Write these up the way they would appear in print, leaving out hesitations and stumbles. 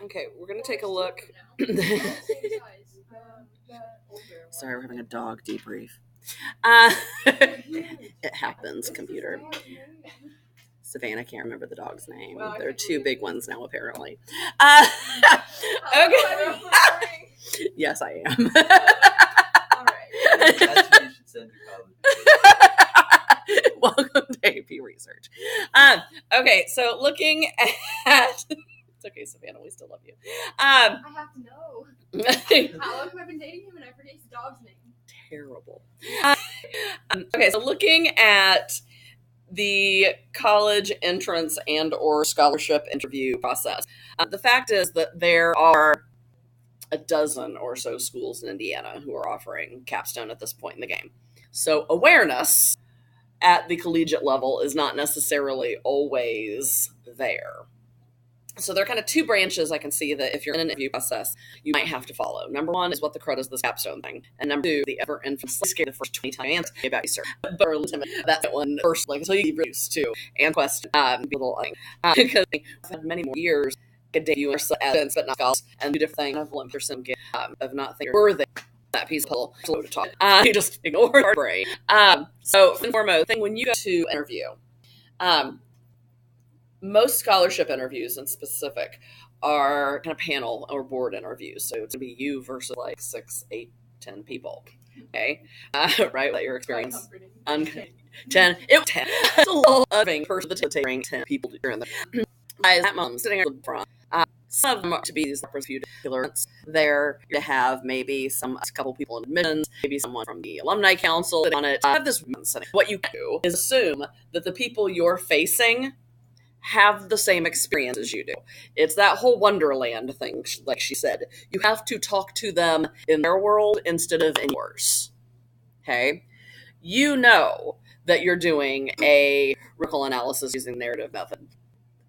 Okay, we're going to take a look. Sorry, we're having a dog debrief. It happens, computer. Savannah can't remember the dog's name. There are two big ones now, apparently. Okay. Yes, I am. All right. That's what you should send to college. Welcome to AP Research. Okay, so looking at... It's okay, Savannah, we still love you. I have to know. How long have I been dating him and I forget his dog's name? Terrible. Okay, so looking at the college entrance and or scholarship interview process, the fact is that there are a dozen or so schools in Indiana who are offering capstone at this point in the game. So awareness at the collegiate level is not necessarily always there. So there are kind of two branches I can see that if you're in an interview process, you might have to follow. Number one is what the crud is this capstone thing. And number two, the ever infamous scare the first 20 times about research. But that one first, like, until you get used to and question little thing. Because for many more years, could debut evidence, but not scholars, and do different things of limperson of not thinking worthy. That piece of puzzle slow to talk. You just ignore our brain. So, first and foremost, when you go to interview, most scholarship interviews in specific are kind of panel or board interviews. So it's going to be you versus like 6, 8, 10 people. Okay. Right. Let your experience. 10. It's a lot of thing for the taking 10 people during the that mom sitting at the front. Some of them are to be these particular there to have maybe a couple people in admissions, maybe someone from the alumni council on it. Have this what you do is assume that the people you're facing have the same experience as you do. It's that whole Wonderland thing, like she said. You have to talk to them in their world instead of in yours. Okay? You know that you're doing a critical analysis using narrative method.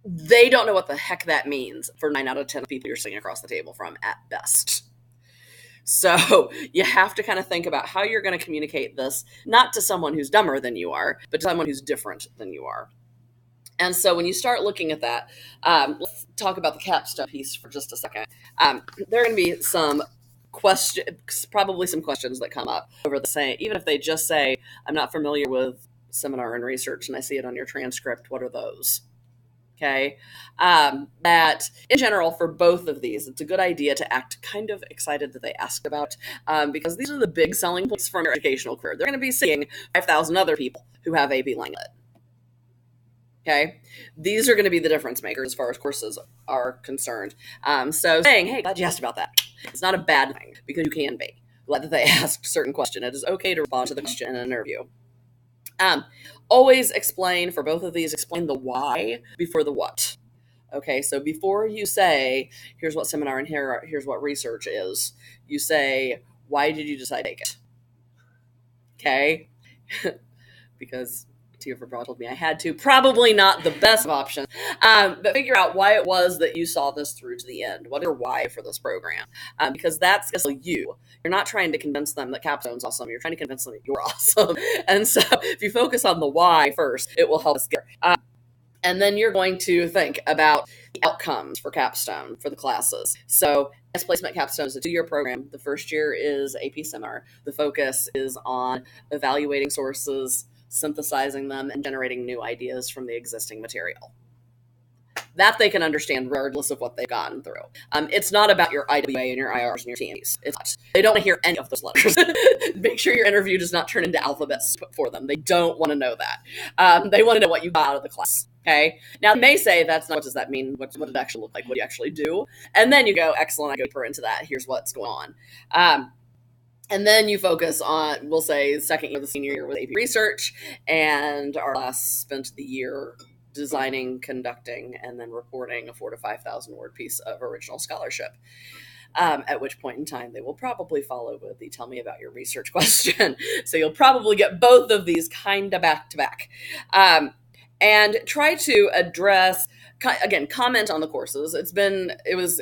They don't know what the heck that means for 9 out of 10 people you're sitting across the table from at best. So you have to kind of think about how you're going to communicate this, not to someone who's dumber than you are, but to someone who's different than you are. And so when you start looking at that, let's talk about the capstone piece for just a second. There are going to be probably some questions that come up over the same, even if they just say, I'm not familiar with seminar and research, and I see it on your transcript. What are those? Okay. That in general, for both of these, it's a good idea to act kind of excited that they asked about, because these are the big selling points for your educational career. They're going to be seeing 5,000 other people who have AP Lang Lit. Okay, these are going to be the difference makers as far as courses are concerned. So saying, hey, glad you asked about that. It's not a bad thing because you can be. Glad that they asked a certain question. It is okay to respond to the question in an interview. Always explain, for both of these, explain the why before the what. Okay, so before you say, here's what seminar and here's what research is, you say, why did you decide to take it? Okay, because Tia Broad told me I had to. Probably not the best option, but figure out why it was that you saw this through to the end. What is your why for this program? Because that's you. You're not trying to convince them that capstone's awesome. You're trying to convince them that you're awesome. And so if you focus on the why first, it will help us get there. And then you're going to think about the outcomes for capstone for the classes. So as placement capstone is a 2-year program. The first year is AP seminar. The focus is on evaluating sources, synthesizing them, and generating new ideas from the existing material. That they can understand regardless of what they've gone through. It's not about your IWA and your IRs and your TMEs. It's not. They don't want to hear any of those letters. Make sure your interview does not turn into alphabets for them. They don't want to know that. They want to know what you got out of the class. Okay. Now, they may say, that's not, what does that mean? What did it actually look like? What do you actually do? And then you go, excellent, I go deeper into that. Here's what's going on. And then you focus on, we'll say, second year, the senior year with AP Research, and our class spent the year designing, conducting, and then reporting a 4,000 to 5,000 word piece of original scholarship. At which point in time, they will probably follow with the tell me about your research question. So you'll probably get both of these kind of back to back. And try to address, again, comment on the courses. It was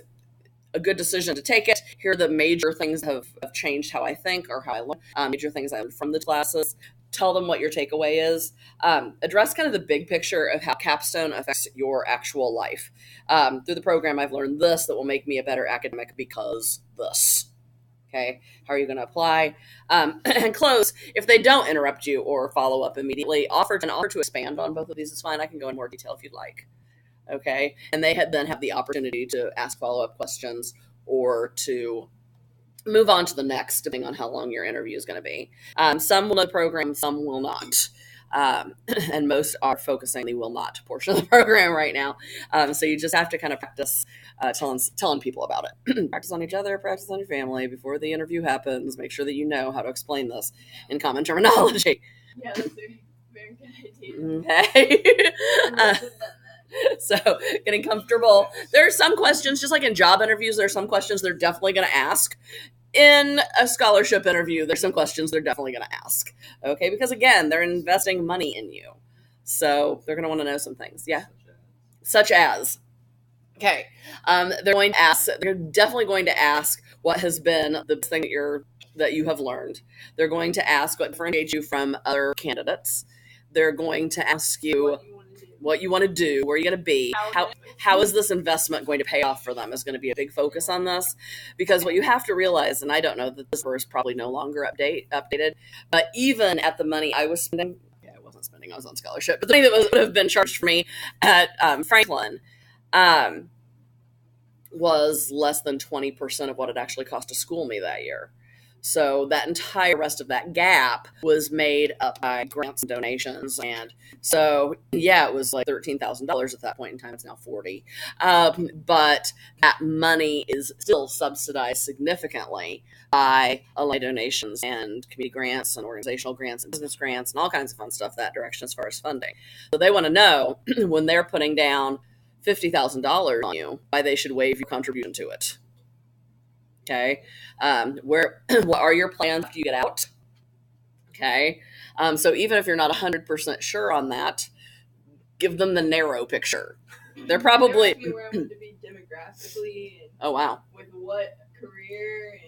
a good decision to take it. Here are the major things that have changed how I think or how I learn. Major things I learned from the classes. tell them what your takeaway is. Address kind of the big picture of how Capstone affects your actual life. Through the program, I've learned this that will make me a better academic because this. Okay, how are you going to apply? And close. If they don't interrupt you or follow up immediately, offer to expand on both of these is fine. I can go in more detail if you'd like. Okay, and they then have the opportunity to ask follow-up questions or to move on to the next, depending on how long your interview is going to be. Some will know the program, some will not. And most are focusing on the will not portion of the program right now. So you just have to kind of practice telling people about it. Practice on each other, practice on your family before the interview happens. Make sure that you know how to explain this in common terminology. Yeah, that's a very good idea. Okay. So getting comfortable. There are some questions, just like in job interviews, there are some questions they're definitely going to ask. In a scholarship interview, there's some questions they're definitely going to ask. Okay, because again, they're investing money in you. So they're going to want to know some things. Yeah. Such as. Okay. They're definitely going to ask what has been the thing that you have learned. They're going to ask what differentiates you from other candidates. They're going to ask you what you want to do, where you're going to be, how is this investment going to pay off for them is going to be a big focus on this. Because what you have to realize, and I don't know that this is probably no longer updated, but even at the money I was spending, I wasn't spending, I was on scholarship, but the money that would have been charged for me at Franklin was less than 20% of what it actually cost to school me that year. So that entire rest of that gap was made up by grants and donations. And so, yeah, it was like $13,000 at that point in time. It's now $40,000. But that money is still subsidized significantly by alumni donations and community grants and organizational grants and business grants and all kinds of fun stuff that direction as far as funding. So they want to know when they're putting down $50,000 on you, why they should waive your contribution to it. Okay. What are your plans after you get out? Okay. So even if you're not 100% sure on that, give them the narrow picture. They're probably where I'm going to be demographically. And oh wow. With what career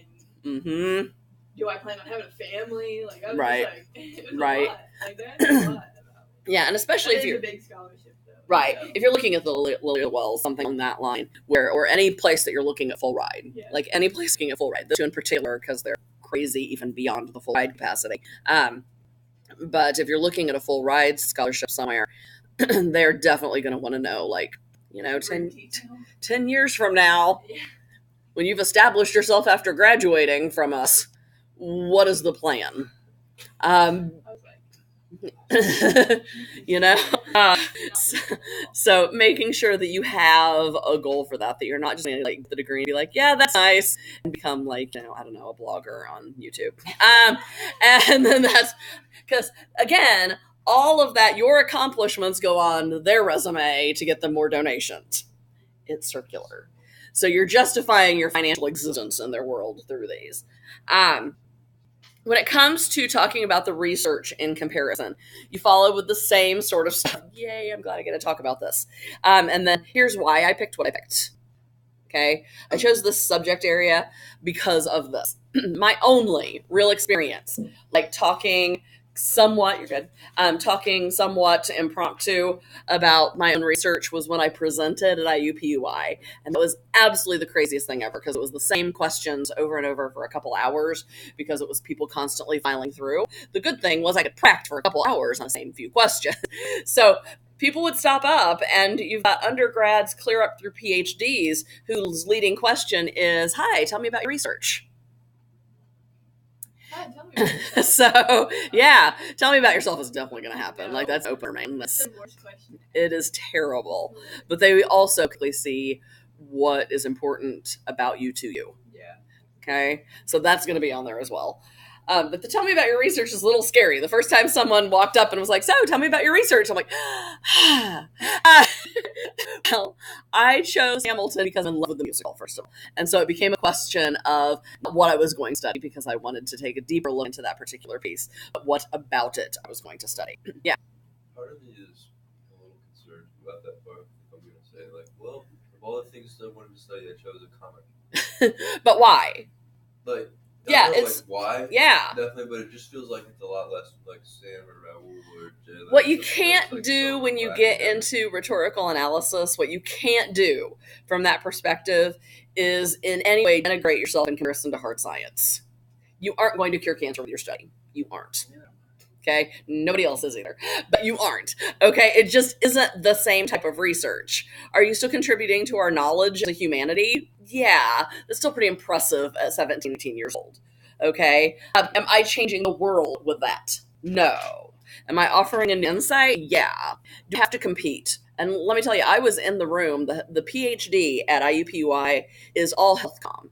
and do I plan on having a family? Like I was right. just like, it was right. A lot. Like that's a lot about it. Yeah, and especially if you're a big scholarship. Right. If you're looking at the Lilly Wells, something on that line, or any place that you're looking at full ride, like any place looking at full ride, those two in particular, because they're crazy even beyond the full ride capacity. But if you're looking at a full ride scholarship somewhere, they're definitely going to want to know, like, 10 years from now, when you've established yourself after graduating from us, what is the plan? So making sure that you have a goal for that you're not just going to like the degree and be like, yeah, that's nice, and become like, I don't know, a blogger on YouTube. And then that's because, again, all of that, your accomplishments go on their resume to get them more donations. It's circular. So you're justifying your financial existence in their world through these. When it comes to talking about the research in comparison, you follow with the same sort of stuff. Yay, I'm glad I get to talk about this. And then here's why I picked what I picked. Okay? I chose this subject area because of this. My only real experience, like talking somewhat impromptu about my own research was when I presented at IUPUI. And that was absolutely the craziest thing ever because it was the same questions over and over for a couple hours because it was people constantly filing through. The good thing was I could practice for a couple hours on the same few questions. So people would stop up, and you've got undergrads clear up through PhDs whose leading question is, hi, tell me about your research. So yeah, tell me about yourself is definitely going to happen. Like that's open domain. It is terrible, but they also quickly see what is important about you to you. Yeah. Okay, so that's going to be on there as well. But the tell me about your research is a little scary. The first time someone walked up and was like, so tell me about your research, I'm like, well, I chose Hamilton because I'm in love with the musical, first of all. And so it became a question of what I was going to study because I wanted to take a deeper look into that particular piece. But what about it I was going to study. Yeah. Part of me is a little concerned about that part. If I'm going to say, like, well, of all the things I wanted to study, I chose a comic. But why? Like, Yeah, know, it's why. yeah. Definitely, but it just feels like it's a lot less like Sam or Raoul or Jay. What you can't do when you get into rhetorical analysis, what you can't do from that perspective is in any way denigrate yourself in comparison to hard science. You aren't going to cure cancer with your study. You aren't. Okay? Nobody else is either. But you aren't. Okay? It just isn't the same type of research. Are you still contributing to our knowledge as a humanity? Yeah. That's still pretty impressive at 17, 18 years old. Okay? Am I changing the world with that? No. Am I offering an insight? Yeah. You have to compete. And let me tell you, I was in the room. The PhD at IUPUI is all health comm.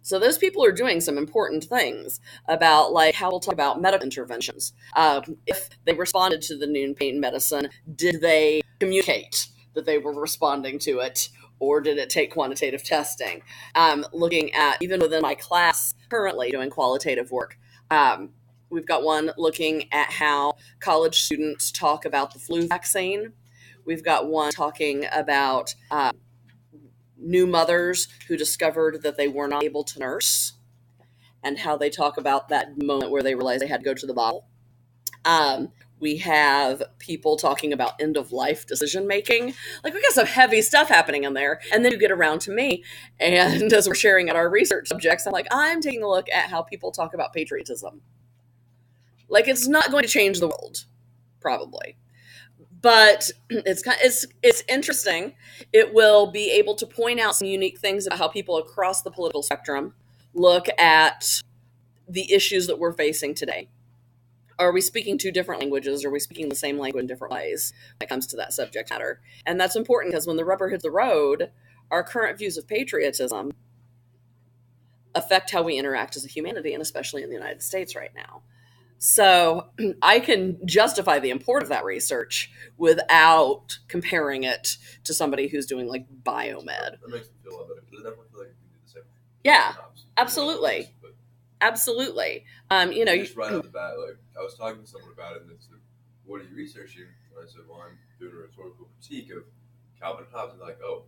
So those people are doing some important things about like how we'll talk about medical interventions. If they responded to the noon pain medicine, did they communicate that they were responding to it? Or did it take quantitative testing? Looking at, even within my class currently doing qualitative work, we've got one looking at how college students talk about the flu vaccine. We've got one talking about new mothers who discovered that they were not able to nurse and how they talk about that moment where they realized they had to go to the bottle. We have people talking about end-of-life decision-making. Like, we got some heavy stuff happening in there. And then you get around to me, and as we're sharing at our research subjects, I'm like, I'm taking a look at how people talk about patriotism. Like, it's not going to change the world, probably. But it's interesting. It will be able to point out some unique things about how people across the political spectrum look at the issues that we're facing today. Are we speaking two different languages? Are we speaking the same language in different ways when it comes to that subject matter? And that's important because when the rubber hits the road, our current views of patriotism affect how we interact as a humanity, and especially in the United States right now. So I can justify the importance of that research without comparing it to somebody who's doing like biomed. That makes me feel a lot better because I definitely feel like we can do the same. Yeah, absolutely. Absolutely. Just right off the bat, like I was talking to someone about it, and they said, "What are you researching?" And I said, "Well, I'm doing a rhetorical critique of Calvin and Hobbes." And they're like, "Oh."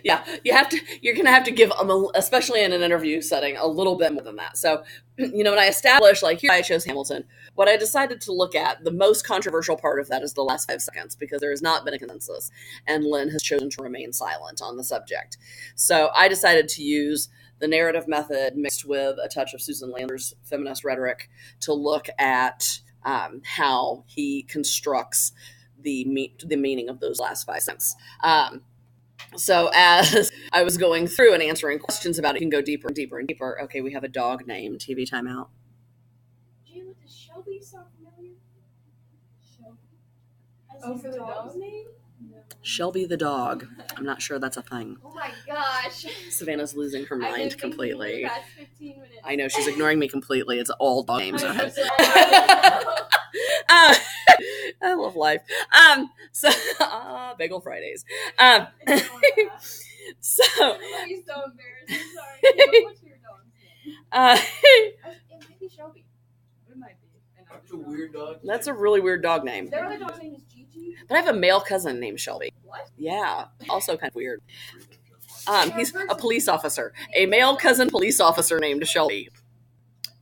Yeah, you're going to have to give them, especially in an interview setting, a little bit more than that. So, when I established, like, here I chose Hamilton, what I decided to look at, the most controversial part of that is the last 5 seconds, because there has not been a consensus, and Lynn has chosen to remain silent on the subject. So I decided to use the narrative method mixed with a touch of Susan Lander's feminist rhetoric to look at how he constructs the meaning of those last 5 seconds. So as I was going through and answering questions about it, you can go deeper and deeper and deeper. Okay, we have a dog named TV timeout. Jayla, does Shelby sound familiar? Shelby? Oh, for the dog's name? No. Shelby the dog. I'm not sure that's a thing. Oh my gosh. Savannah's losing her I've been mind thinking completely. for the past 15 minutes. I know, she's ignoring me completely. It's all dog names. I'm so sorry. I love life. So Bagel Fridays. So Please don't embarrass me. Sorry. What's your dog's name? It might be Shelby. It might be. That's a weird dog. that's a really weird dog name. Their other dog's name is Gigi. But I have a male cousin named Shelby. What? Yeah, also kind of weird. He's a police officer. A male cousin police officer named Shelby.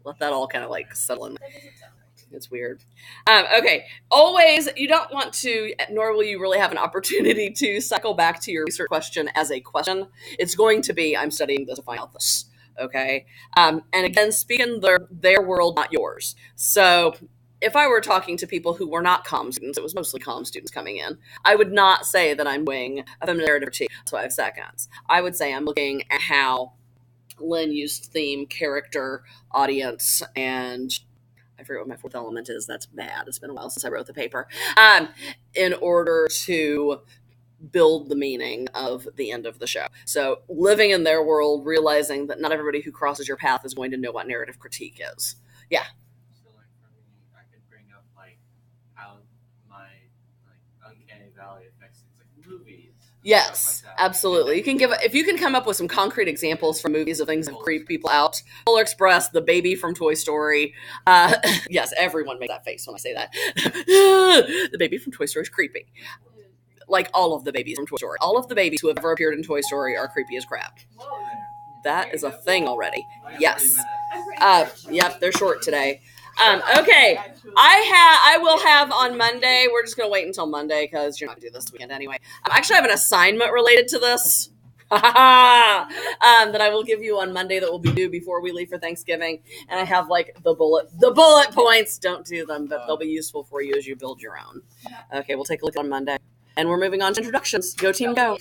Let that all kind of like settle in. That doesn't sound right. It's weird. Okay. Always, you don't want to, nor will you really have an opportunity to cycle back to your research question as a question. It's going to be, I'm studying this to find out this. Okay. And again, speak in their world, not yours. So if I were talking to people who were not comm students, it was mostly comm students coming in, I would not say that I'm doing a feminine narrative critique. 5 seconds. I would say I'm looking at how Lynn used theme, character, audience, and I forget what my 4th element is. That's bad. It's been a while since I wrote the paper. In order to build the meaning of the end of the show. So living in their world, realizing that not everybody who crosses your path is going to know what narrative critique is. Yeah. So, like, for me, I could bring up, like, how my, uncanny valley affects things like movies. Yes, Stuff like that. absolutely. You can if you can come up with some concrete examples from movies of things that creep people out. Polar Express, the baby from Toy Story. Yes, everyone makes that face when I say that. The baby from Toy Story is creepy. Like all of the babies from Toy Story. All of the babies who have ever appeared in Toy Story are creepy as crap. Whoa. That is a thing already. We got Yes. 40 minutes. Yep, they're short today. Okay. I will have on Monday. We're just gonna wait until Monday because you're not gonna do this weekend anyway. I actually have an assignment related to this. That I will give you on Monday that will be due before we leave for Thanksgiving, and I have like the bullet points. Don't do them, but they'll be useful for you as you build your own. Okay, we'll take a look on Monday, and we're moving on to introductions. Go team, go!